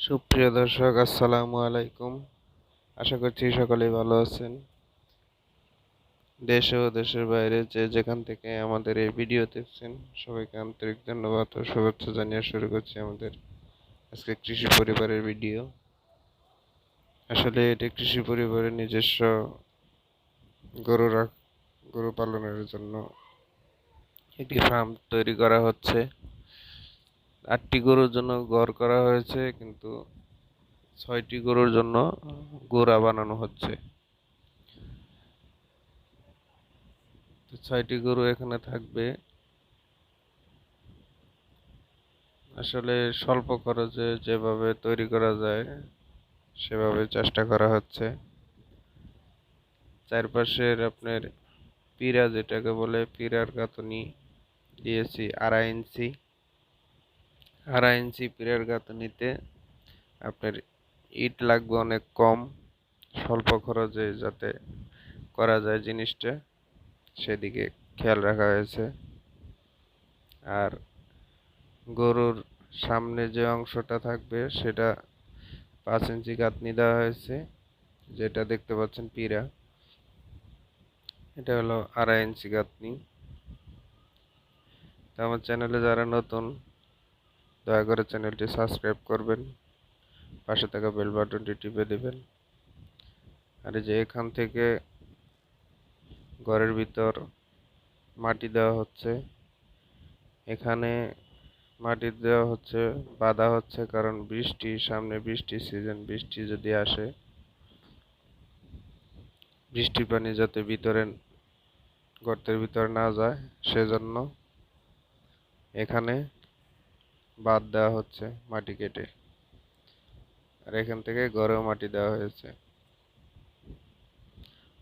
সুপ্রিয় দর্শক, আসসালামু আলাইকুম। আশা করছি সকলেই ভালো আছেন। দেশে ও দেশের বাইরে যে যেখান থেকে আমাদের এই ভিডিও দেখছেন, সবাইকে আন্তরিক ধন্যবাদ ও শুভেচ্ছা জানিয়ে শুরু করছি আমাদের আজকে কৃষি পরিবারের ভিডিও। আসলে এটি কৃষি পরিবারের নিজস্ব গরু গরু পালনের জন্য একটি ফার্ম তৈরি করা হচ্ছে। 8টি গরুর জন্য ঘর করা হয়েছে, কিন্তু 6টি গরুর জন্য গোড়া বানানো হচ্ছে। 6টি গরু এখানে থাকবে। আসলে স্বল্প খরচে যেভাবে তৈরি করা যায় সেভাবে চেষ্টা করা হচ্ছে। চারপাশের আপনার পিরা, যেটাকে বলে পিরার গাঁথনি দিয়েছি 2.5 ইঞ্চি। 2.5 ইঞ্চি পিরার গাঁথনিতে আপনার ইট লাগবে অনেক কম, স্বল্প খরচে যাতে করা যায় জিনিসটা, সেদিকে খেয়াল রাখা হয়েছে। আর গরুর সামনে যে অংশটা থাকবে সেটা 5 ইঞ্চি গাঁথনি দেওয়া হয়েছে, যেটা দেখতে পাচ্ছেন পিরা, এটা হলো 2.5 ইঞ্চি গাঁথনি। তো আমার চ্যানেলে যারা নতুন, দয়া করে চ্যানেলটি সাবস্ক্রাইব করবেন, পাশে থাকা বেল বাটনটি টিপে দেবেন। আর এই যে এখান থেকে ঘরের ভিতর মাটি দেওয়া হচ্ছে, এখানে মাটি দেওয়া হচ্ছে, বাঁধা হচ্ছে, কারণ সামনে বৃষ্টির সিজন, বৃষ্টি যদি আসে, বৃষ্টির পানি যাতে গর্তের ভিতরে না যায়, সেজন্য এখানে বাঁধ দেওয়া হচ্ছে মাটি কেটে। আর এখান থেকে ঘরেও মাটি দেওয়া হয়েছে।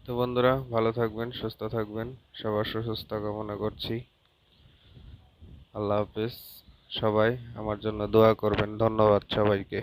তো বন্ধুরা, ভালো থাকবেন, সুস্থ থাকবেন, সবার সুস্বাস্থ্য কামনা করছি। আল্লাহ হাফেজ। সবাই আমার জন্য দোয়া করবেন। ধন্যবাদ সবাইকে।